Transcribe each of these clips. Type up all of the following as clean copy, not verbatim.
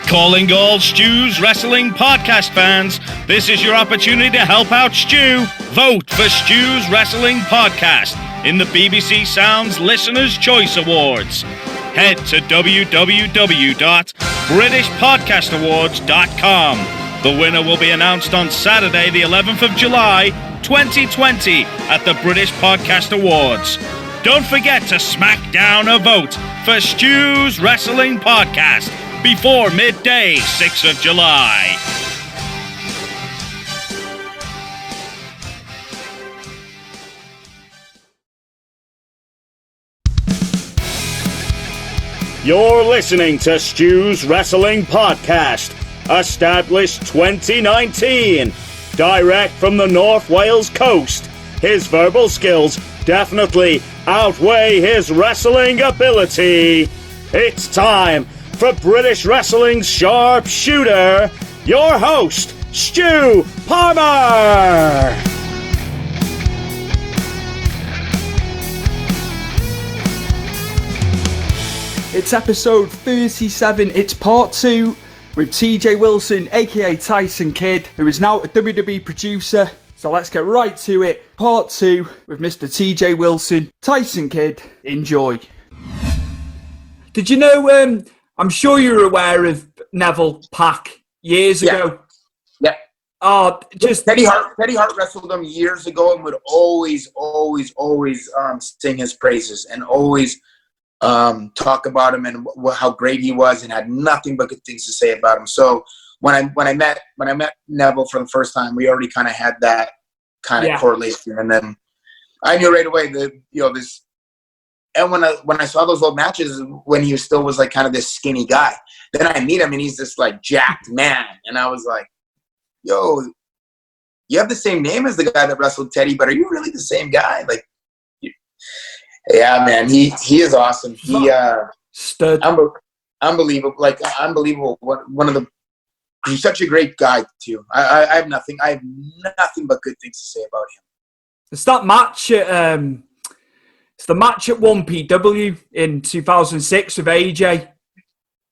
Calling all Stu's Wrestling Podcast fans, this is your opportunity to help out Stu. Vote for Stu's Wrestling Podcast in the BBC Sounds Listener's Choice Awards. Head to www.britishpodcastawards.com. The winner will be announced on Saturday, the 11th of July, 2020 at the British Podcast Awards. Don't forget to smack down a vote for Stu's Wrestling Podcast before midday, 6th of July. You're listening to Stu's Wrestling Podcast, established 2019. Direct from the North Wales coast, his verbal skills definitely outweigh his wrestling ability. It's time for British Wrestling's sharpshooter, your host, Stu Palmer. It's episode 37. It's part 2 with TJ Wilson, aka Tyson Kidd, who is now a WWE producer. So let's get right to it. Part 2 with Mr. TJ Wilson, Tyson Kidd. Enjoy. Did you know, I'm sure you're aware of Neville Pack years ago. Yeah. Oh, just Teddy Hart wrestled him years ago and would always sing his praises and always talk about him and how great he was, and had nothing but good things to say about him. So when I met Neville for the first time, we already kind of had that kind of correlation, and then I knew right away that this. And when I saw those old matches when he still was like kind of this skinny guy, then I meet him and he's this like jacked man, and I was like, "Yo, you have the same name as the guy that wrestled Teddy, but are you really the same guy?" Like, yeah, man, he is awesome. He stud, unbelievable, like unbelievable. He's such a great guy too. I have nothing but good things to say about him. It's that match at it's the match at 1PW in 2006 with AJ.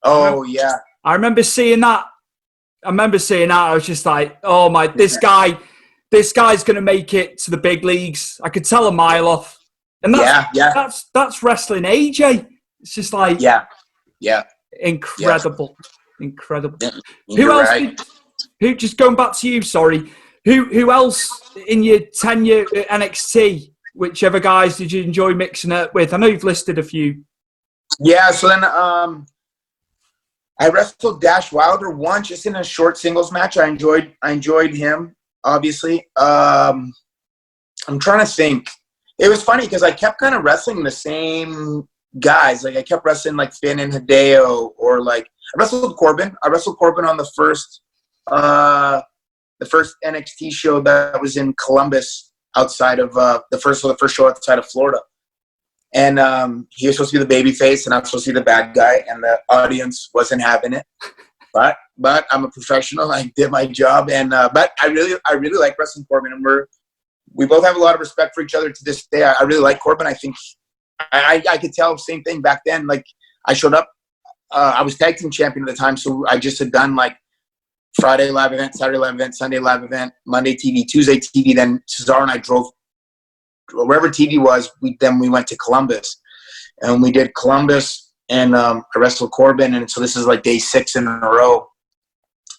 Oh yeah, I remember seeing that. I was just like, oh my, this guy's going to make it to the big leagues. I could tell a mile off. And that's wrestling AJ. It's just like, incredible. Yeah, who else? Right. Who? Just going back to you. Sorry. Who else in your tenure at NXT? Whichever guys did you enjoy mixing it with? I know you've listed a few. Yeah. So then, I wrestled Dash Wilder once, just in a short singles match. I enjoyed him, obviously. I'm trying to think. It was funny because I kept kind of wrestling the same guys. Like I kept wrestling like Finn and Hideo, or like I wrestled Corbin. I wrestled Corbin on the first NXT show that was in Columbus, outside of the first show outside of Florida. And he was supposed to be the baby face, and I was supposed to be the bad guy, and the audience wasn't having it. But I'm a professional. I did my job, and but I really like wrestling Corbin, and we both have a lot of respect for each other to this day. I really like Corbin. I think I could tell the same thing back then. Like I showed up, I was tag team champion at the time, so I just had done like Friday live event, Saturday live event, Sunday live event, Monday TV, Tuesday TV. Then Cesaro and I drove wherever TV was. We went to Columbus, and we did Columbus, and I wrestled Corbin, and so this is like day 6 in a row.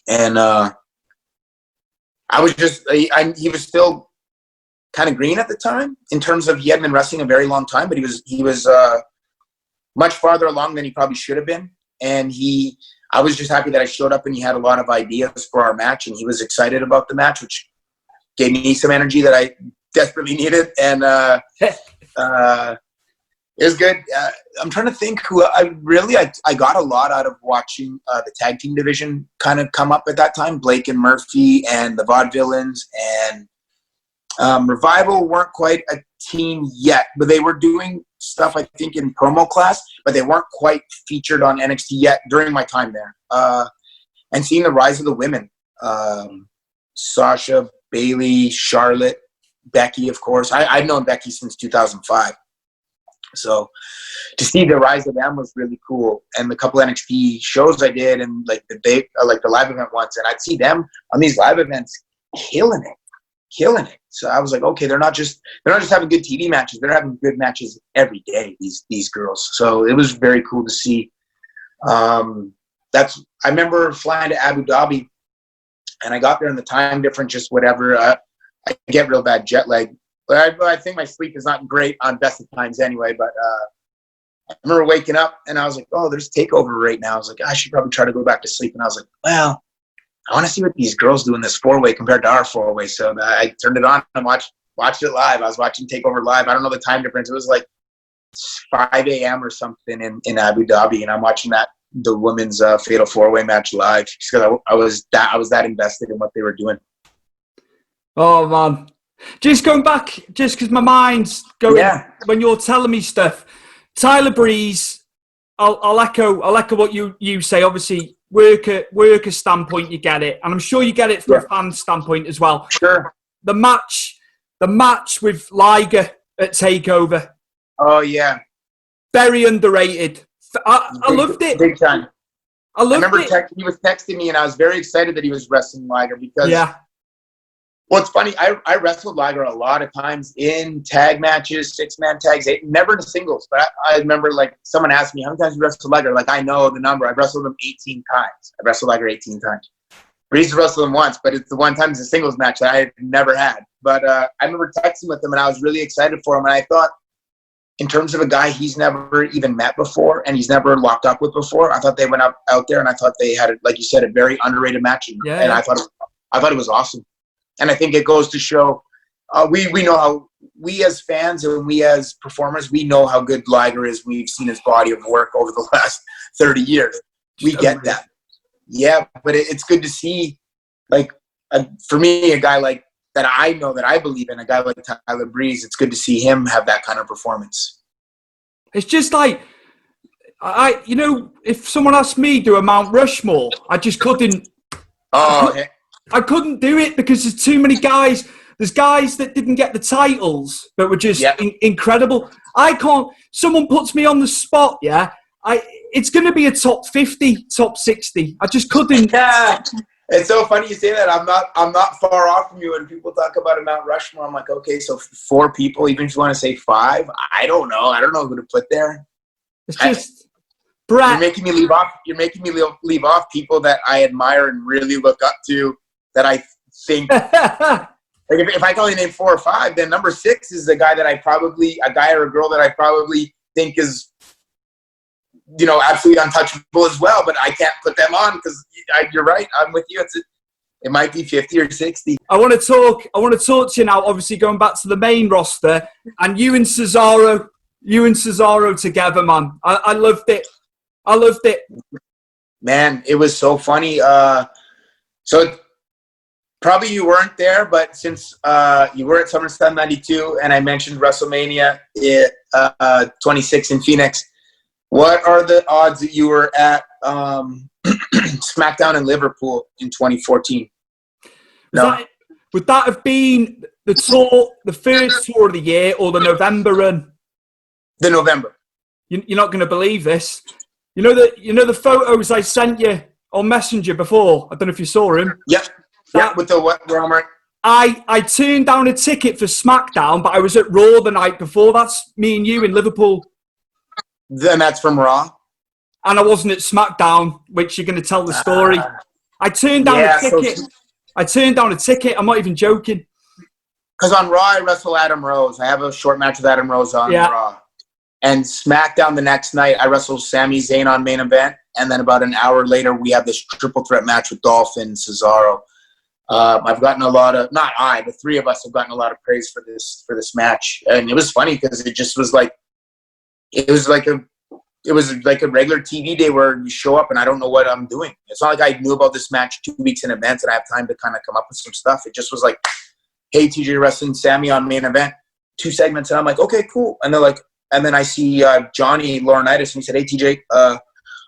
And I was just he was still kind of green at the time in terms of he hadn't been wrestling a very long time, but he was much farther along than he probably should have been. And I was just happy that I showed up, and he had a lot of ideas for our match, and he was excited about the match, which gave me some energy that I desperately needed. And it was good. I'm trying to think who I got a lot out of watching the tag team division kind of come up at that time. Blake and Murphy and the Vaudevillains and Revival weren't quite a team yet, but they were doing stuff, I think, in promo class, but they weren't quite featured on NXT yet during my time there. And seeing the rise of the women, Sasha, Bayley, Charlotte, Becky, of course. I've known Becky since 2005. So to see the rise of them was really cool. And the couple NXT shows I did, and like the live event ones, and I'd see them on these live events killing it. So I was like, okay, they're not just having good TV matches, they're having good matches every day, these girls. So it was very cool to see. I remember flying to Abu Dhabi, and I got there in the time difference, just whatever. I get real bad jet lag, but I think my sleep is not great on best of times anyway. But I remember waking up and I was like, oh, there's TakeOver right now. I was like, I should probably try to go back to sleep. And I was like, well, I want to see what these girls do in this 4-way compared to our 4-way. So I turned it on and watched it live. I was watching TakeOver live. I don't know the time difference. It was like 5 a.m. or something in Abu Dhabi, and I'm watching the women's fatal 4-way match live because I was that invested in what they were doing. Oh man, just going back, just because my mind's going when you're telling me stuff. Tyler Breeze, I'll echo what you say. Obviously, worker standpoint, you get it, and I'm sure you get it from a fan standpoint as well. Sure. The match with Liger at TakeOver. Oh yeah, very underrated. I loved it big time. I remember he was texting me, and I was very excited that he was wrestling Liger because. Yeah. Well, it's funny. I wrestled Liger a lot of times in tag matches, 6-man tags, never in singles. But I remember, like, someone asked me, how many times you wrestled Liger? Like, I know the number. I wrestled him 18 times. I wrestled Liger 18 times. Breeze wrestled him once, but it's the one time it's a singles match that I never had. But I remember texting with him, and I was really excited for him. And I thought, in terms of a guy he's never even met before and he's never locked up with before, I thought they went out there, and I thought they had, like you said, a very underrated match. And I thought it was awesome. And I think it goes to show we know how we as fans and we as performers, we know how good Liger is. We've seen his body of work over the last 30 years. We get that. Yeah, but it's good to see, like, for me, a guy like that I know, that I believe in, a guy like Tyler Breeze, it's good to see him have that kind of performance. It's just like, if someone asked me to do a Mount Rushmore, I just couldn't. I couldn't do it because there's too many guys. There's guys that didn't get the titles but were just incredible. I can't. Someone puts me on the spot. Yeah, it's going to be a top 50, top 60. I just couldn't. Yeah. It's so funny you say that. I'm not far off from you when people talk about a Mount Rushmore. I'm like, okay, so 4 people. Even if you want to say 5, I don't know. I don't know who to put there. It's just. Brett. You're making me leave off. You're making me leave off people that I admire and really look up to. That I think, like if I can only name 4 or 5, then number 6 is a guy or a girl that I probably think is, absolutely untouchable as well. But I can't put them on because you're right. I'm with you. It might be 50 or 60. I want to talk to you now. Obviously, going back to the main roster, and you and Cesaro together, man. I loved it. Man, it was so funny. Probably you weren't there, but since you were at SummerSlam 92 and I mentioned WrestleMania 26 in Phoenix, what are the odds that you were at SmackDown in Liverpool in 2014? Would that have been the first tour of the year, or the November run? The November. You're not going to believe this. You know the photos I sent you on Messenger before? I don't know if you saw him. Yep. With the what, Romer? I turned down a ticket for SmackDown, but I was at Raw the night before. That's me and you in Liverpool. Then that's from Raw? And I wasn't at SmackDown, which you're going to tell the story. I turned down a ticket. I'm not even joking. Because on Raw, I wrestle Adam Rose. I have a short match with Adam Rose on Raw. And SmackDown the next night, I wrestle Sami Zayn on main event. And then about an hour later, we have this triple threat match with Dolph and Cesaro. I've gotten a lot of, not I, but 3 of us have gotten a lot of praise for this match. And it was funny because it just was like, it was like a regular TV day where you show up and I don't know what I'm doing. It's not like I knew about this match 2 weeks in advance and I have time to kind of come up with some stuff. It just was like, hey, TJ wrestling Sammy on main event, 2 segments. And I'm like, okay, cool. And they're like, and then I see Johnny Laurinaitis and he said, hey, TJ,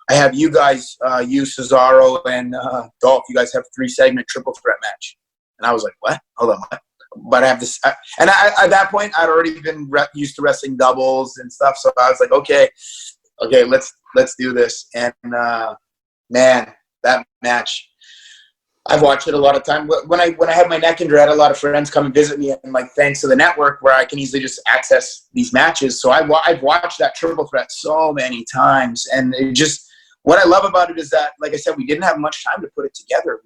I have you guys, you, Cesaro, and Dolph. You guys have 3-segment triple threat match. And I was like, what? Hold on, what? but I have this, and at that point, I'd already been used to wrestling doubles and stuff. So I was like, okay, let's do this. And man, that match, I've watched it a lot of time. When I had my neck injury, I had a lot of friends come and visit me, and like thanks to the network where I can easily just access these matches. So I've watched that triple threat so many times, and it just, what I love about it is that, like I said, we didn't have much time to put it together.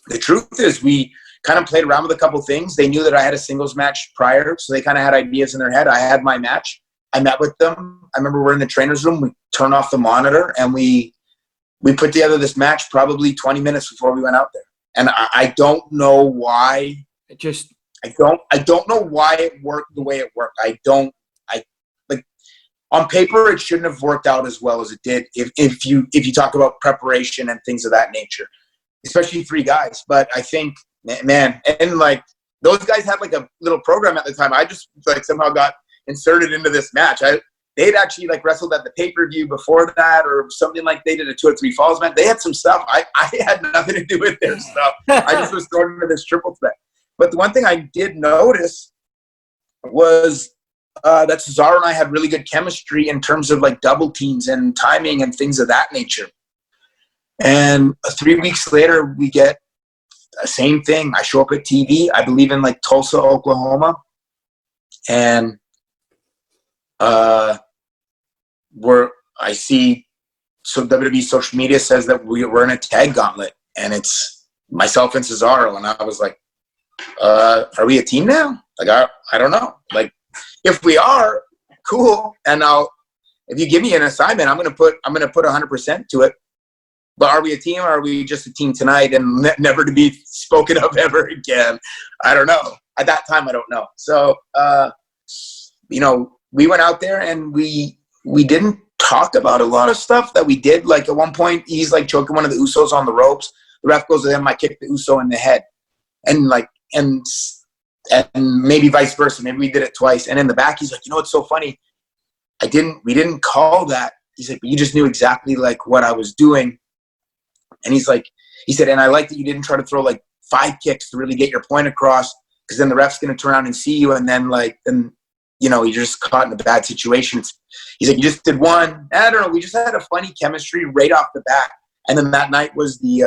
The truth is, we kind of played around with a couple things. They knew that I had a singles match prior, so they kind of had ideas in their head. I had my match. I met with them. I remember we're in the trainer's room. We turned off the monitor, and we put together this match probably 20 minutes before we went out there. And I don't know why. I don't know why it worked the way it worked. Like on paper, it shouldn't have worked out as well as it did if you talk about preparation and things of that nature, especially 3 guys. But I think, man, and like those guys had like a little program at the time. I just like somehow got inserted into this match. They'd actually like wrestled at the pay-per-view before that or something, like they did a 2 or 3 Falls match. They had some stuff. I had nothing to do with their stuff. I just was thrown into this triple threat. But the one thing I did notice was that Cesaro and I had really good chemistry in terms of like double teams and timing and things of that nature. And 3 weeks later, we get the same thing. I show up at TV, I believe in like Tulsa, Oklahoma. And I see some WWE social media says that we're in a tag gauntlet, and it's myself and Cesaro. And I was like, are we a team now? Like, I don't know. Like, if we are, cool. And if you give me an assignment, I'm going to put 100% to it. But are we a team, or are we just a team tonight and never to be spoken of ever again? I don't know. At that time, I don't know. So, we went out there and we didn't talk about a lot of stuff that we did. Like at one point, he's like choking one of the Usos on the ropes. The ref goes to him, I kick the Uso in the head. And like, and maybe vice versa. Maybe we did it twice. And in the back, he's like, what's so funny? We didn't call that. He's like, but you just knew exactly like what I was doing. And he said, and I like that you didn't try to throw like 5 kicks to really get your point across, because then the ref's going to turn around and see you. And then you're just caught in a bad situation. He's like, you just did one. I don't know. We just had a funny chemistry right off the bat. And then that night was the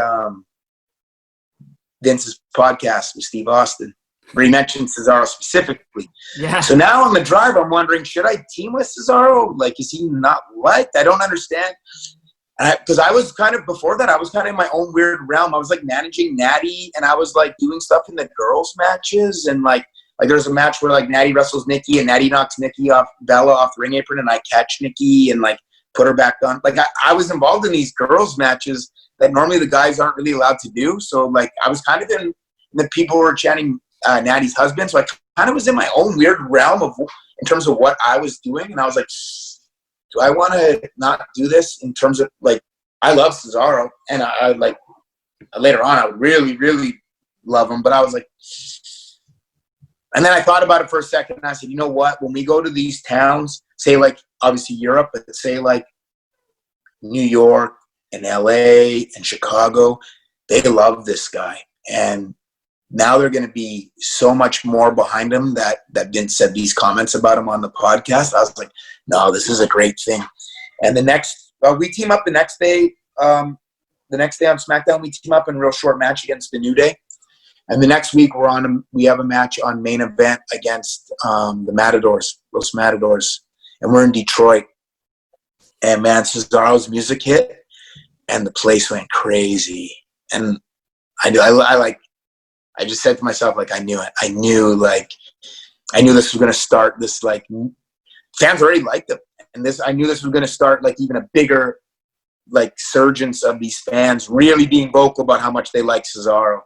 Vince's podcast with Steve Austin, where he mentioned Cesaro specifically. Yeah. So now on the drive, I'm wondering, should I team with Cesaro? Like, is he not liked? I don't understand. Because I was kind of, before that, I was kind of in my own weird realm. I was like managing Natty, and I was like doing stuff in the girls' matches, and like there's a match where like Natty wrestles Nikki, and Natty knocks Bella off the ring apron, and I catch Nikki and like put her back on. Like I was involved in these girls' matches that normally the guys aren't really allowed to do. So like I was kind of in the people were chanting Natty's husband. So I kind of was in my own weird realm in terms of what I was doing, and I was like, do I want to not do this in terms of like, I love Cesaro, and I like later on I would really, really love him, but I was like, and then I thought about it for a second, and I said, you know what? When we go to these towns, say like obviously Europe, but say like New York and LA and Chicago, they love this guy, and now they're going to be so much more behind him that Vince said these comments about him on the podcast. I was like, no, this is a great thing. And we team up the next day. The next day on SmackDown, we team up in a real short match against the New Day. And the next week we have a match on Main Event against the Matadors, Los Matadors. And we're in Detroit. And man, Cesaro's music hit, and the place went crazy. And I just said to myself, like, I knew it. I knew this was going to start this, like, fans already liked him. And I knew this was going to start, like, even a bigger, like, surgence of these fans really being vocal about how much they like Cesaro.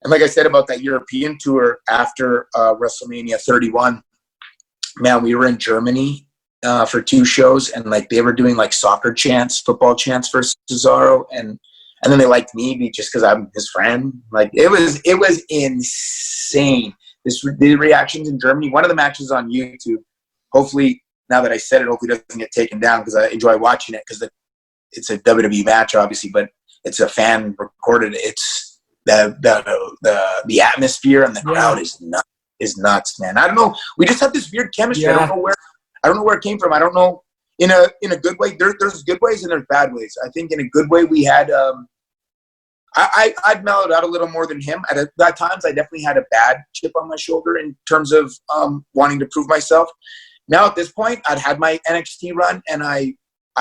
And like I said about that European tour after WrestleMania 31, man, we were in Germany for 2 shows, and, like, they were doing, like, soccer chants, football chants for Cesaro, and then they liked me just because I'm his friend. Like, it was insane. The reactions in Germany. One of the matches on YouTube. Hopefully, now that I said it, hopefully it doesn't get taken down, because I enjoy watching it, because it's a WWE match, obviously, but it's a fan recorded. It's the atmosphere and the crowd is nuts, man. I don't know. We just have this weird chemistry. Yeah. I don't know where it came from. I don't know. In a good way, there's good ways and there's bad ways. I think in a good way, we had. I'd mellowed out a little more than him. At times, I definitely had a bad chip on my shoulder in terms of wanting to prove myself. Now at this point, I'd had my NXT run, and I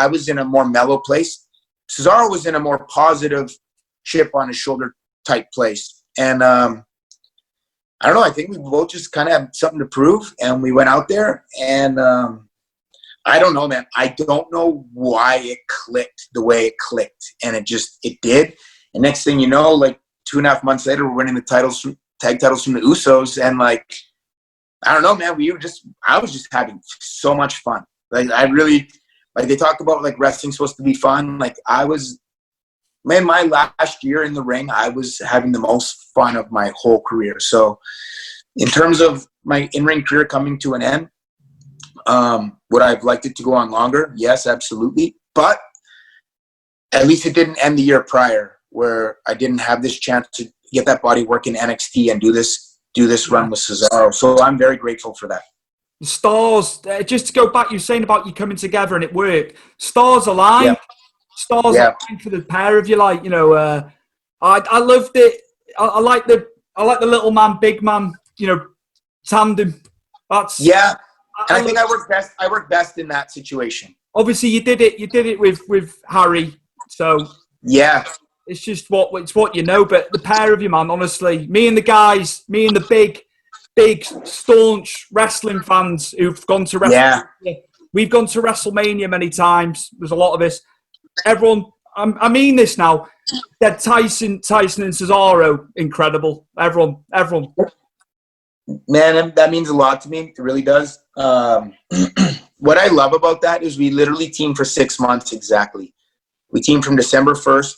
was in a more mellow place. Cesaro was in a more positive chip on his shoulder type place, and I don't know. I think we both just kind of had something to prove, and we went out there, and I don't know, man. I don't know why it clicked the way it clicked, and it did. And next thing you know, like 2.5 months later, we're winning the tag titles from the Usos, and like I don't know, man. I was just having so much fun. Like I really, like they talk about like wrestling's supposed to be fun. Like man, my last year in the ring, I was having the most fun of my whole career. So in terms of my in-ring career coming to an end, would I have liked it to go on longer? Yes, absolutely. But at least it didn't end the year prior, where I didn't have this chance to get that body work in NXT and do this run with Cesaro. So I'm very grateful for that. Stars, just to go back, you're saying about you coming together and it worked. Stars aligned. Yeah. Stars aligned for the pair of you. Like, you know, I loved it. I like the little man, big man, you know, tandem. And I think I work best in that situation. Obviously, you did it with Harry. So yeah, it's just what you know. But the pair of you, man, honestly, me and the big staunch wrestling fans who've gone to WrestleMania. Yeah. We've gone to WrestleMania many times. There's a lot of us. Everyone, I mean this now. That Tyson and Cesaro, incredible. Everyone. Man, that means a lot to me. It really does. What I love about that is we literally teamed for 6 months exactly. We teamed from December 1st,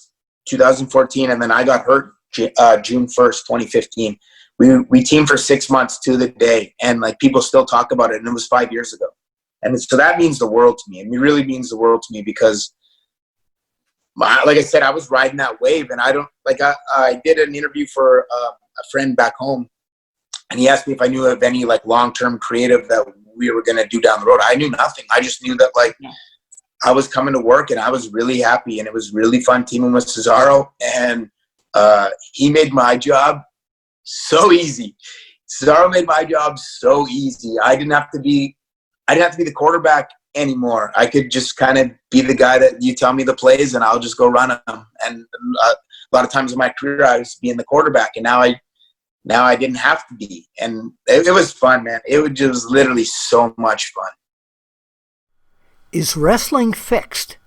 2014, and then I got hurt June 1st, 2015. We teamed for 6 months to the day, and like people still talk about it, and it was 5 years ago. And so that means the world to me. It really means the world to me because, like I said, I was riding that wave, and I did an interview for a friend back home, and he asked me if I knew of any like long-term creative that we were going to do down the road. I knew nothing. I just knew that like I was coming to work and I was really happy, and it was really fun teaming with Cesaro, and he made my job so easy. Cesaro made my job so easy. I didn't have to be the quarterback anymore. I could just kind of be the guy that you tell me the plays and I'll just go run them. And a lot of times in my career, I was being the quarterback, and now I didn't have to be. And it was fun, man. It was just literally so much fun. Is wrestling fixed?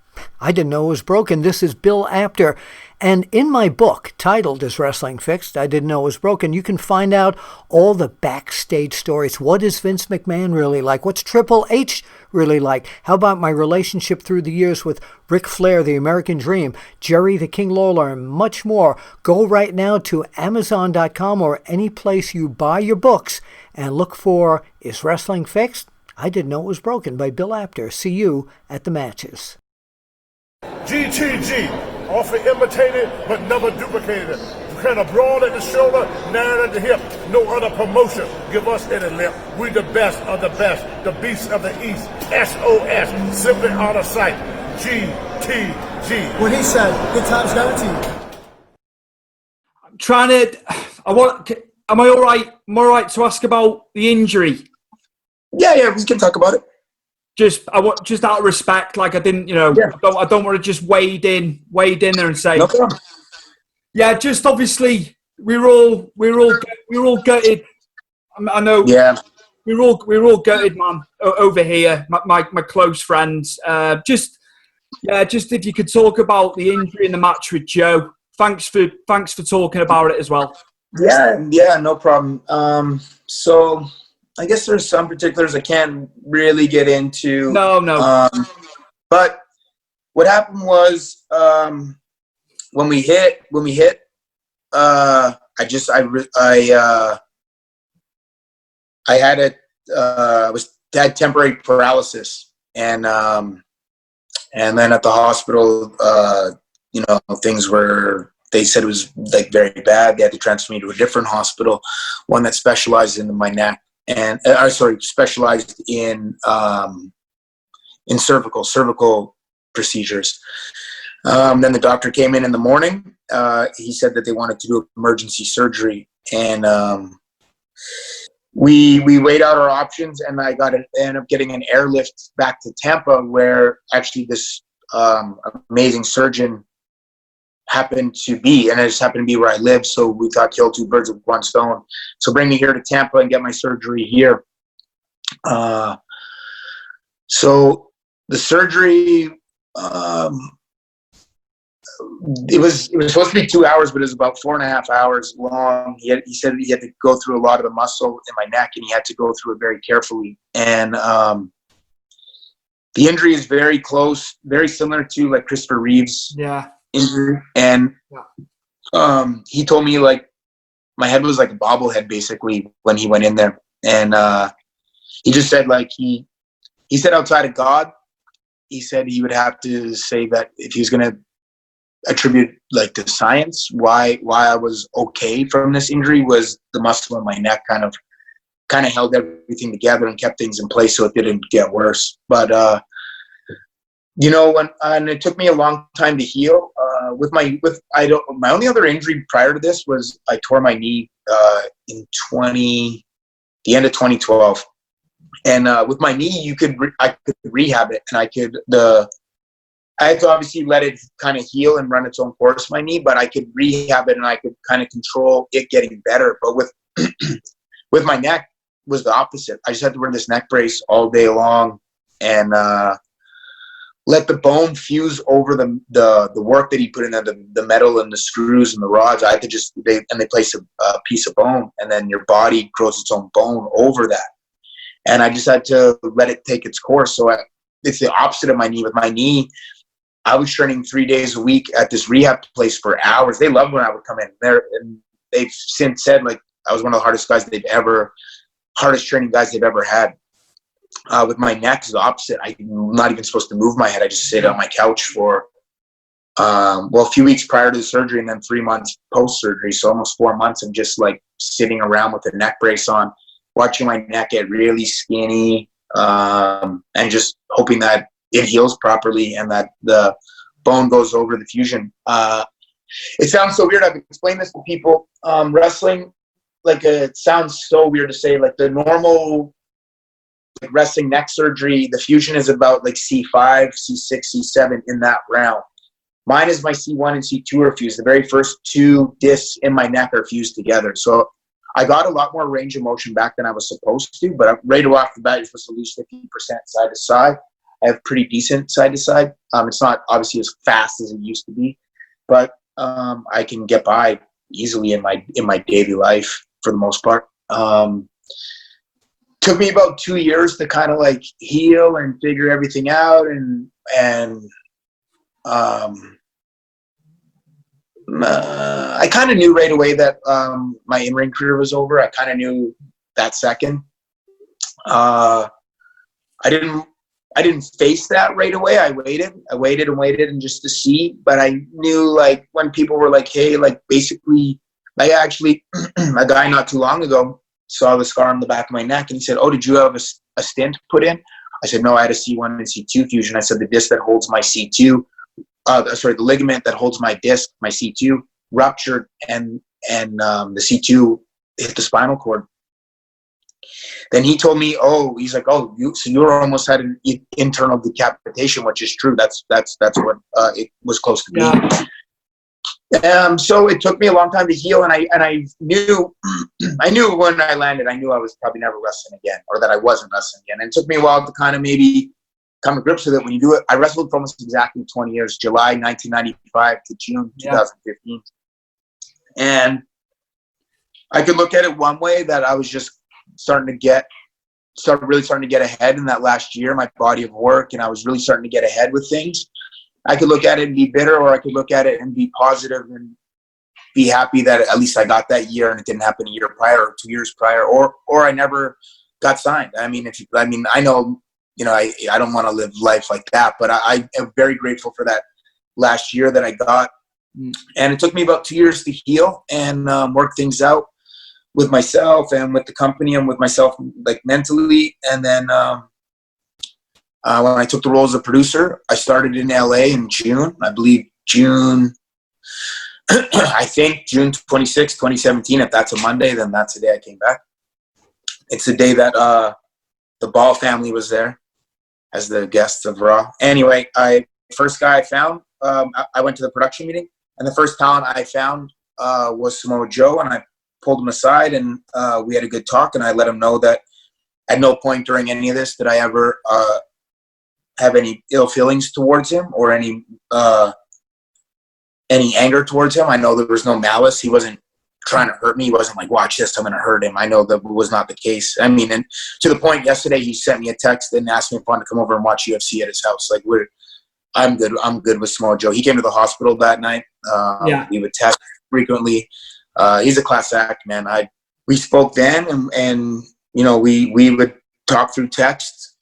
I didn't know it was broken. This is Bill Apter. And in my book, titled Is Wrestling Fixed? I Didn't Know It Was Broken, you can find out all the backstage stories. What is Vince McMahon really like? What's Triple H really like? How about my relationship through the years with Ric Flair, the American Dream, Jerry the King Lawler, and much more? Go right now to Amazon.com or any place you buy your books and look for Is Wrestling Fixed? I Didn't Know It Was Broken by Bill Apter. See you at the matches. GTG. Often imitated, but never duplicated. Kind of broad at the shoulder, narrow at the hip. No other promotion give us any lip. We the best of the best, the beasts of the East. SOS, simply out of sight. GTG. What he said, good times guaranteed. Am I all right? Am I all right to ask about the injury? Yeah, we can talk about it. Just out of respect, like I didn't, I don't want to just wade in there and say, no problem. Yeah, just obviously we're all gutted. I know. Yeah, we're all gutted, man, over here. My close friends. Just if you could talk about the injury in the match with Joe. Thanks for talking about it as well. Yeah, no problem. So I guess there's some particulars I can't really get into. No. But what happened was when we hit, I had temporary paralysis, and then at the hospital, things were they said it was like very bad. They had to transfer me to a different hospital, one that specialized in my neck and specialized in cervical procedures. Then the doctor came in the morning. He said that they wanted to do emergency surgery, and we weighed out our options, and I ended up getting an airlift back to Tampa, where actually this amazing surgeon happened to be, and it just happened to be where I live. So we thought kill two birds with one stone. So bring me here to Tampa and get my surgery here. So the surgery, it was supposed to be 2 hours, but it was about 4.5 hours long. He said he had to go through a lot of the muscle in my neck, and he had to go through it very carefully. And the injury is very close, very similar to like Christopher Reeve's injury. And he told me like my head was like a bobblehead basically when he went in there. And he just said like he said outside of God, he said he would have to say that if he was going to attribute like to science, why I was okay from this injury was the muscle in my neck kind of held everything together and kept things in place so it didn't get worse. But and it took me a long time to heal. My only other injury prior to this was I tore my knee in the end of 2012. And with my knee, I could rehab it, and I had to obviously let it kind of heal and run its own course, my knee, but I could rehab it and I could kind of control it getting better. But with with my neck was the opposite. I just had to wear this neck brace all day long and let the bone fuse over the work that he put in there, the metal and the screws and the rods. I had to they place a piece of bone, and then your body grows its own bone over that. And I just had to let it take its course. So it's the opposite of my knee. With my knee, I was training 3 days a week at this rehab place for hours. They loved when I would come in there, and they've since said like I was one of the hardest training guys they've ever had. With my neck, is the opposite. I'm not even supposed to move my head. I just sit on my couch for a few weeks prior to the surgery, and then 3 months post surgery. So almost 4 months of just like sitting around with a neck brace on, watching my neck get really skinny, and just hoping that it heals properly and that the bone goes over the fusion. It sounds so weird. I've explained this to people. Wrestling, like it sounds so weird to say, like the normal like wrestling neck surgery, the fusion is about like C5, C6, C7 in that round. Mine is my C1 and C2 are fused. The very first two discs in my neck are fused together. So I got a lot more range of motion back than I was supposed to, but right off the bat, you're supposed to lose 50% side to side. I have pretty decent side to side. It's not obviously as fast as it used to be, but I can get by easily in my daily life for the most part. Took me about 2 years to kind of like heal and figure everything out, and I kind of knew right away that my in-ring career was over. I kind of knew that second. I didn't face that right away. I waited and just to see. But I knew like when people were like, hey, like basically, like actually a guy not too long ago saw the scar on the back of my neck and he said, oh, did you have a stent put in? I said, no, I had a C1 and C2 fusion. I said, the disc that holds my C2, the ligament that holds my disc, my C2 ruptured and the C2 hit the spinal cord. Then he told me, he's like, you almost had an internal decapitation, which is true. That's what it was close to being. Yeah. So it took me a long time to heal, and I knew when I landed, I knew I was probably never wrestling again, or that I wasn't wrestling again. And it took me a while to kind of maybe come to grips with it. When you do it, I wrestled for almost exactly 20 years, July 1995 to June 2015, and I could look at it one way that I was just starting to get ahead in that last year, my body of work, and I was really starting to get ahead with things. I could look at it and be bitter, or I could look at it and be positive and be happy that at least I got that year and it didn't happen a year prior or 2 years prior, or I never got signed. I know, I don't want to live life like that, but I am very grateful for that last year that I got And it took me about 2 years to heal and work things out with myself and with the company and with myself, like mentally. And then when I took the role as a producer, I started in LA in June, I believe June, I think June 26, 2017. If that's a Monday, then that's the day I came back. It's the day that the Ball family was there as the guests of Raw. Anyway, first guy I found, I went to the production meeting, and the first talent I found was Samoa Joe, and I pulled him aside, and we had a good talk, and I let him know that at no point during any of this did I ever have any ill feelings towards him or any anger towards him. I know there was no malice. He wasn't trying to hurt me. He wasn't like, watch this, I'm going to hurt him. I know that was not the case. I mean, and to the point yesterday, he sent me a text and asked me if I wanted to come over and watch UFC at his house. Like, I'm good with Samoa Joe. He came to the hospital that night. We would text frequently. He's a class act, man. We spoke then, and you know, we would talk through text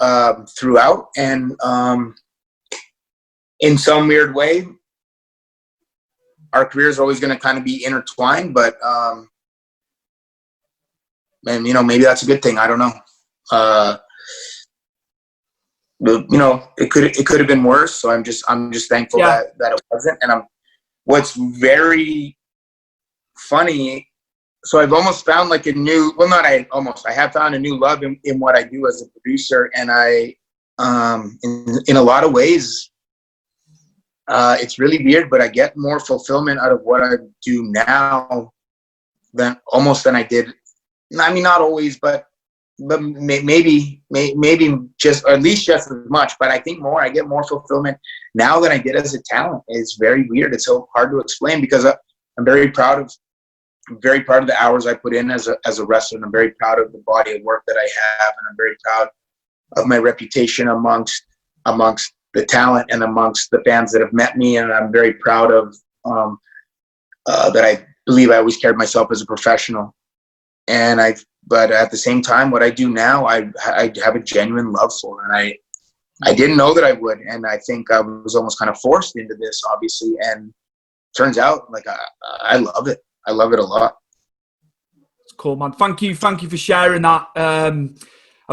throughout, and in some weird way, our careers are always going to kind of be intertwined. But and you know, maybe that's a good thing. I don't know. But, you know, it could have been worse. So I'm just thankful that it wasn't. And what's very funny. So I've almost found like I have found a new love in what I do as a producer. And in a lot of ways, it's really weird, but I get more fulfillment out of what I do now than I did. I mean, not always, but maybe just, or at least just as much. But I think I get more fulfillment now than I did as a talent. It's very weird. It's so hard to explain, because I'm very proud of the hours I put in as a wrestler. And I'm very proud of the body of work that I have, and I'm very proud of my reputation amongst the talent and amongst the fans that have met me. And I'm very proud of that. I believe I always carried myself as a professional. But at the same time, what I do now, I have a genuine love for, and I didn't know that I would, and I think I was almost kind of forced into this, obviously. And turns out, like, I love it. I love it a lot. It's cool, man. Thank you for sharing that. I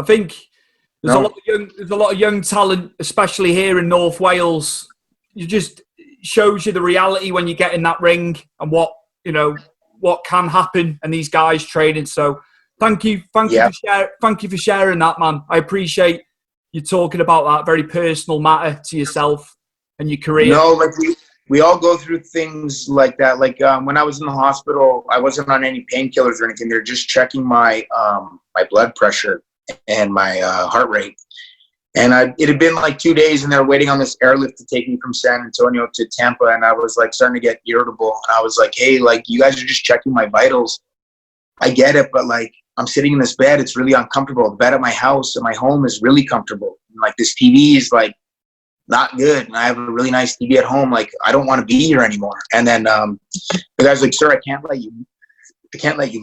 think there's a lot of young talent, especially here in North Wales. It just shows you the reality when you get in that ring and what can happen, and these guys training. So thank you for sharing that, man. I appreciate you talking about that very personal matter to yourself and your career. No, like we all go through things like that. Like when I was in the hospital, I wasn't on any painkillers or anything. They're just checking my my blood pressure and my heart rate. And it had been like 2 days, and they were waiting on this airlift to take me from San Antonio to Tampa. And I was like starting to get irritable. And I was like, hey, like, you guys are just checking my vitals. I get it, but like, I'm sitting in this bed. It's really uncomfortable. The bed at my house and my home is really comfortable. And like, this TV is like not good. And I have a really nice TV at home. Like, I don't want to be here anymore. And then the guy's like, sir, I can't let you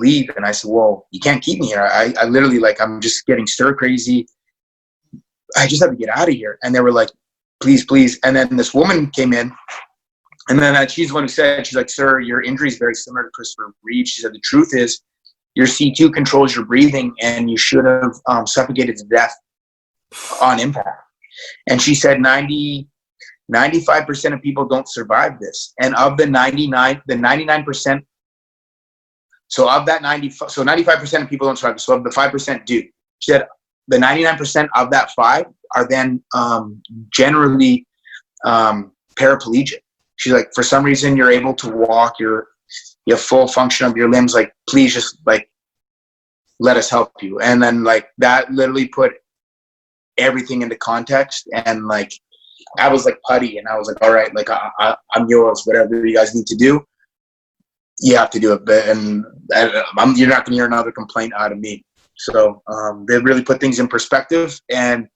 leave. And I said, well, you can't keep me here. I literally, like, I'm just getting stir crazy. I just have to get out of here. And they were like, please, please. And then this woman came in, and then she's the one who said, she's like, sir, your injury is very similar to Christopher Reeve. She said, the truth is your C2 controls your breathing, and you should have suffocated to death on impact. And she said 95% of people don't survive this. And of the 99%, so of that 95% of people don't survive. So of the 5% do. She said, the 99% of that 5 are then generally paraplegic. She's like, for some reason, you're able to walk, you have full function of your limbs. Like, please just like, let us help you. And then like that literally put everything into context. And like, I was like putty, and I was like, all right, like I'm yours, whatever you guys need to do, you have to do it. And you're not going to hear another complaint out of me. So they really put things in perspective, and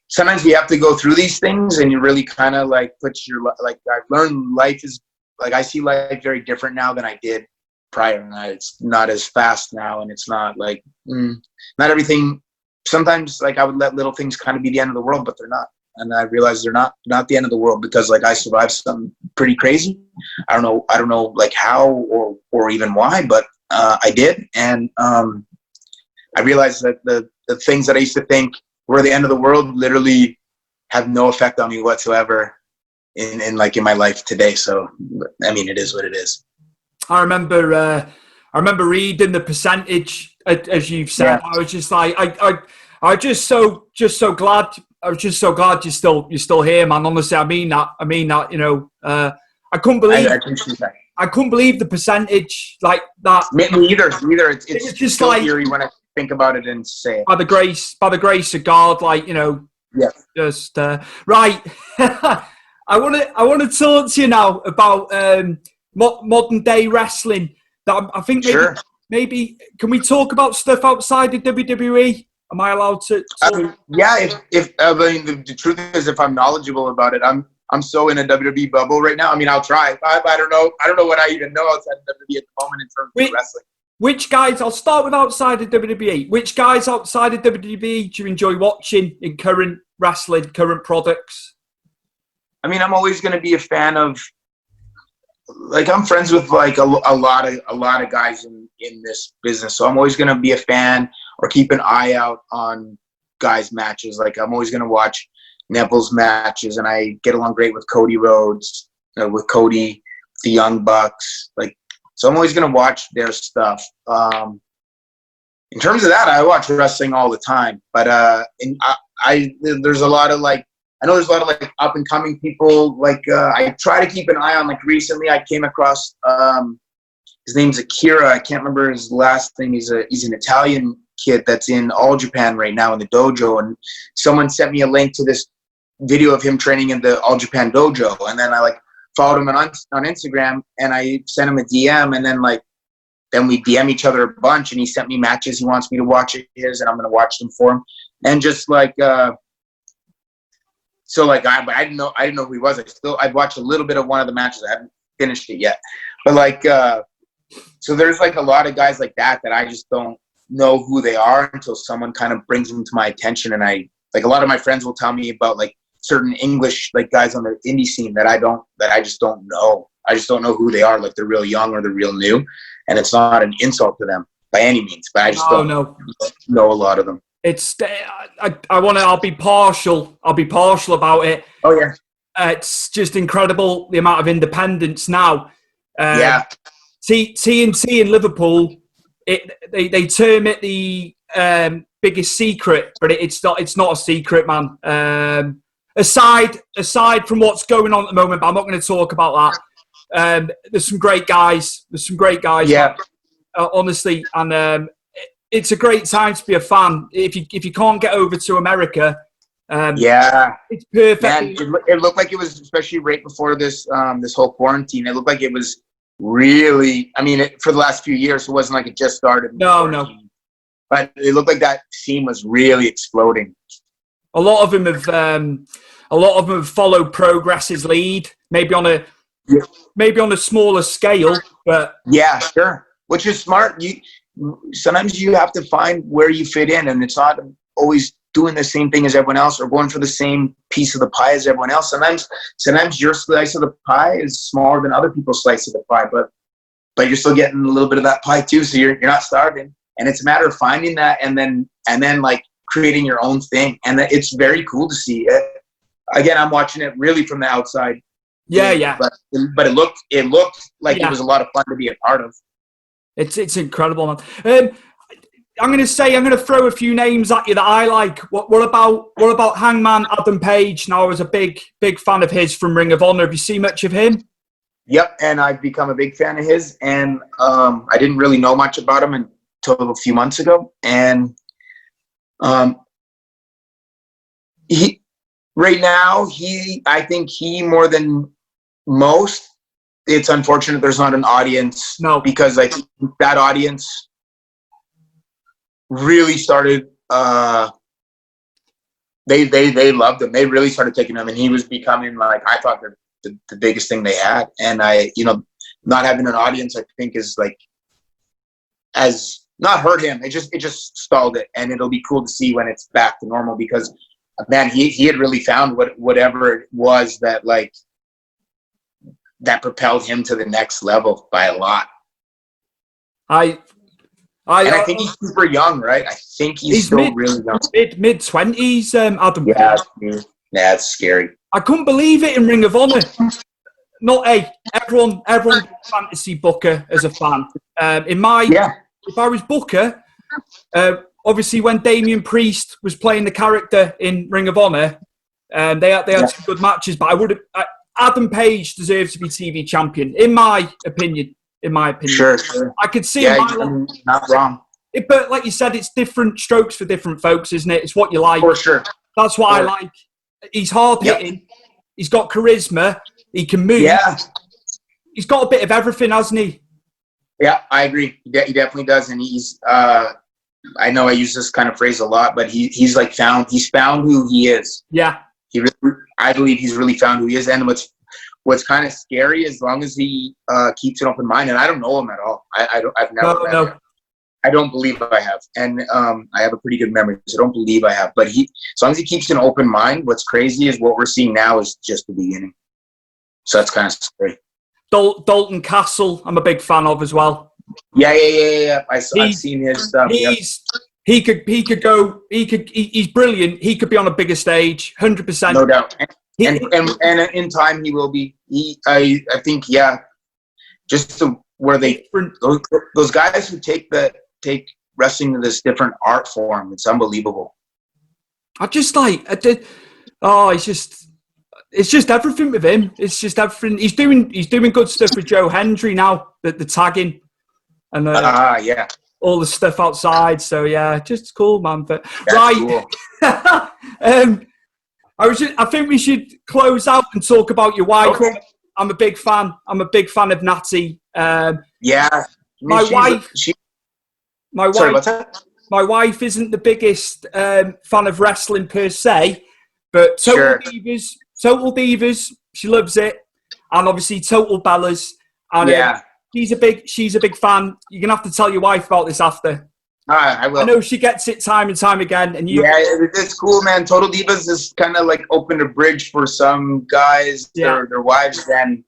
sometimes you have to go through these things, and you really kind of like like, I've learned life is like, I see life very different now than I did prior. And it's not as fast now, and it's not like not everything. Sometimes like I would let little things kind of be the end of the world, but they're not. and I realized they're not the end of the world, because like I survived something pretty crazy. I don't know like how or even why, but I did, and I realized that the things that I used to think were the end of the world literally have no effect on me whatsoever in my life today. So I mean, it is what it is. I remember reading the percentage, as you've said. Yeah. I was just like, I was just so glad. I was just so glad you're still here, man. Honestly, I mean that. You know, I couldn't believe. I appreciate that. I couldn't believe the percentage like that. Me either. It's just still like, eerie when I think about it and say it. by the grace of God, like, you know. Yeah. Just right. I want to talk to you now about modern day wrestling. That I think maybe can we talk about stuff outside the WWE? Am I allowed to? Yeah. If I mean, the truth is, if I'm knowledgeable about it, I'm so in a WWE bubble right now. I mean, I'll try. I don't know. I don't know what I even know outside of WWE at the moment in terms of wrestling. Which guys? I'll start with outside of WWE. Which guys outside of WWE do you enjoy watching in current wrestling, current products? I mean, I'm always going to be a fan of. Like, I'm friends with like a lot of guys in this business, so I'm always going to be a fan or keep an eye out on guys' matches. Like, I'm always going to watch Neville's matches, and I get along great with Cody Rhodes, with Cody, the Young Bucks. Like, so I'm always going to watch their stuff. In terms of that, I watch wrestling all the time, but there's a lot of like. I know there's a lot of like up and coming people. Like I try to keep an eye on. Like recently, I came across his name's Akira. I can't remember his last name. He's an Italian kid that's in All Japan right now in the dojo. And someone sent me a link to this video of him training in the All Japan dojo. And then I like followed him on Instagram, and I sent him a DM. And then then we DM each other a bunch. And he sent me matches he wants me to watch his, and I'm gonna watch them for him. And just like. So like I didn't know who he was. I've watched a little bit of one of the matches. I haven't finished it yet. But like so there's like a lot of guys like that I just don't know who they are until someone kind of brings them to my attention. And I like a lot of my friends will tell me about like certain English like guys on the indie scene that I just don't know. I just don't know who they are. Like they're real young or they're real new, and it's not an insult to them by any means. But I just don't know a lot of them. It's I'll be partial about it. Oh yeah. It's just incredible the amount of independence now. Yeah. TNT in Liverpool, they term it the biggest secret, but it's not a secret, man. Aside from what's going on at the moment, but I'm not going to talk about that. There's some great guys. Yeah. Honestly, and it's a great time to be a fan. If you can't get over to America, it's perfect. Man, it looked like it was, especially right before this this whole quarantine. It looked like it was really. I mean, for the last few years, it wasn't like it just started. No. But it looked like that scene was really exploding. A lot of them have followed Progress's lead, maybe on a smaller scale, but yeah, sure. Which is smart. Sometimes you have to find where you fit in, and it's not always doing the same thing as everyone else or going for the same piece of the pie as everyone else. Sometimes your slice of the pie is smaller than other people's slice of the pie, but you're still getting a little bit of that pie too, so you're not starving. And it's a matter of finding that and then like creating your own thing, and it's very cool to see it. Again, I'm watching it really from the outside. Yeah. But it looked like it was a lot of fun to be a part of. It's incredible, man. I'm going to throw a few names at you that I like. What about Hangman Adam Page? Now, I was a big fan of his from Ring of Honor. Have you seen much of him? Yep, and I've become a big fan of his. And I didn't really know much about him until a few months ago. And I think he more than most. It's unfortunate there's not an audience. No, because I think that audience really started. They loved him. They really started taking him, and he was becoming like I thought the biggest thing they had. And not having an audience, I think, is like as not hurt him. It just stalled it, and it'll be cool to see when it's back to normal because man, he had really found whatever it was that like that propelled him to the next level by a lot. And I think he's super young, right? I think he's still really young. Mid-20s, Adam. Yeah, that's scary. I couldn't believe it in Ring of Honor. Everyone fantasy Booker as a fan. If I was Booker, obviously when Damian Priest was playing the character in Ring of Honor, they had some good matches, but Adam Page deserves to be TV champion, in my opinion. Sure. I could see you're not wrong. But like you said, it's different strokes for different folks, isn't it? It's what you like. For sure. That's what I like. He's hard hitting. He's got charisma. He can move. Yeah. He's got a bit of everything, hasn't he? Yeah, I agree. He definitely does. And he's, I know I use this kind of phrase a lot, but he's found who he is. Yeah. I believe he's really found who he is. And what's kind of scary, as long as he keeps an open mind, and I don't know him at all. I've never met him. I don't believe I have. And I have a pretty good memory, so I don't believe I have. But as long as he keeps an open mind, what's crazy is what we're seeing now is just the beginning. So that's kind of scary. Dalton Castle, I'm a big fan of as well. Yeah. I've seen his stuff. He's brilliant. He could be on a bigger stage, 100%. No doubt. And in time he will be. I think just where those guys who take wrestling to this different art form, it's unbelievable. It's just everything with him. It's just everything. He's doing good stuff with Joe Hendry now, the tagging and all the stuff outside. So yeah, just cool, man. But right, cool. I think we should close out and talk about your wife. Okay. I'm a big fan. Of Natty. My wife. Sorry, what's that? My wife isn't the biggest fan of wrestling per se, but Total Divas, she loves it, and obviously Total Bellas. And she's a big fan. You're gonna have to tell your wife about this after. All right, I will. I know she gets it time and time again, and it's cool, man. Total Divas is kind of like opened a bridge for some guys, their wives, and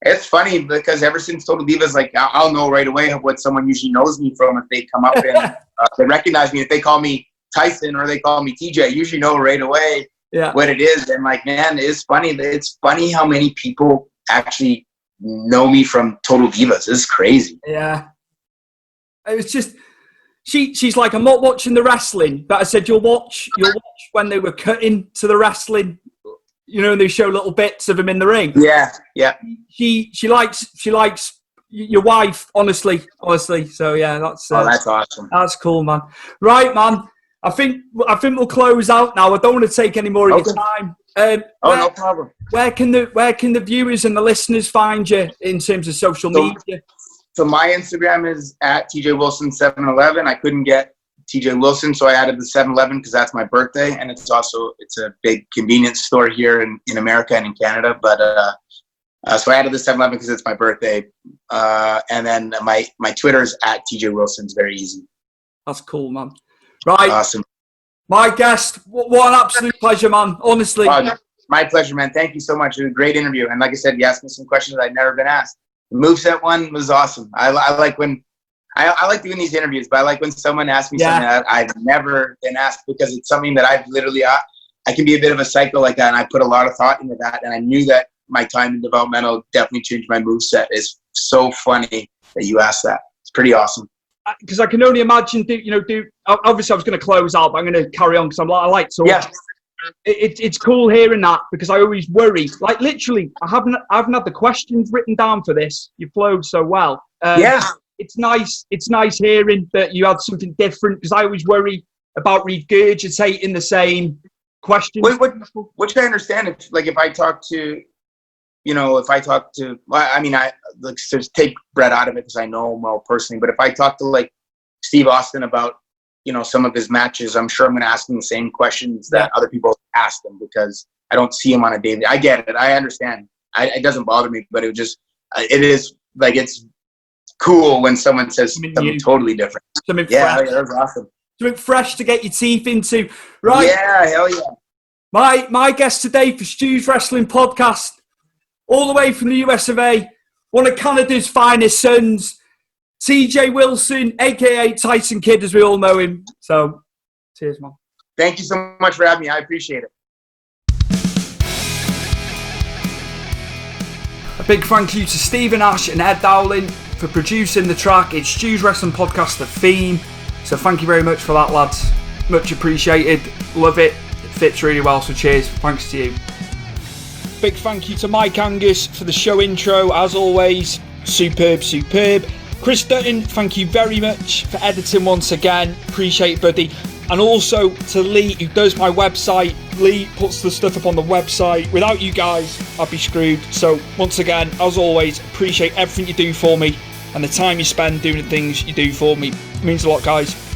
it's funny because ever since Total Divas, like I'll know right away what someone usually knows me from if they come up and they recognize me. If they call me Tyson or they call me TJ, I usually know right away what it is. And like, man, it's funny. It's funny how many people actually know me from Total Divas. It's crazy. Yeah, it was just. She's like, I'm not watching the wrestling, but I said, you'll watch when they were cutting to the wrestling, and they show little bits of them in the ring. Yeah. She likes your wife, honestly. So yeah, that's awesome. That's cool, man. Right, man. I think we'll close out now. I don't want to take any more of your time. No problem. Where can the viewers and the listeners find you in terms of social media? So my Instagram is at TJWilson711. I couldn't get TJ Wilson, so I added the 711 because that's my birthday, and it's a big convenience store here in America and in Canada. But so I added the 711 because it's my birthday, and then my Twitter is at TJ Wilson. It's very easy. That's cool, man. Right, awesome. My guest, what an absolute pleasure, man. Honestly, my pleasure, man. Thank you so much. It was a great interview, and like I said, you asked me some questions I'd never been asked. The moveset one was awesome. I like when I like doing these interviews, but I like when someone asks me something that I've never been asked because it's something that I've literally I can be a bit of a psycho like that, and I put a lot of thought into that, and I knew that my time in developmental definitely changed my moveset. It's so funny that you asked that. It's pretty awesome. Because I can only imagine, obviously I was going to close out, but I'm going to carry on because I like to. Yeah. It's cool hearing that because I always worry. Like literally, I haven't had the questions written down for this. You flowed so well. It's nice. It's nice hearing that you had something different because I always worry about regurgitating the same questions. Which I understand. If I talk to, let's just take Brett out of it because I know him well personally. But if I talk to like Steve Austin about some of his matches, I'm sure I'm going to ask him the same questions that other people ask him because I don't see him on a daily. I get it. I understand. It doesn't bother me, but it is like, it's cool when someone says something totally different. Something fresh. That was awesome. Something fresh to get your teeth into. Right. Yeah, hell yeah. My guest today for Stu's Wrestling Podcast, all the way from the US of A, one of Canada's finest sons, TJ Wilson, a.k.a. Tyson Kidd, as we all know him. So, cheers, man. Thank you so much for having me. I appreciate it. A big thank you to Stephen Ash and Ed Dowling for producing the track. It's Stu's Wrestling Podcast, the theme. So thank you very much for that, lads. Much appreciated. Love it. It fits really well, so cheers. Thanks to you. Big thank you to Mike Angus for the show intro, as always. Superb. Chris Dutton, thank you very much for editing once again. Appreciate it, buddy. And also to Lee, who does my website. Lee puts the stuff up on the website. Without you guys, I'd be screwed. So once again, as always, appreciate everything you do for me and the time you spend doing the things you do for me. It means a lot, guys.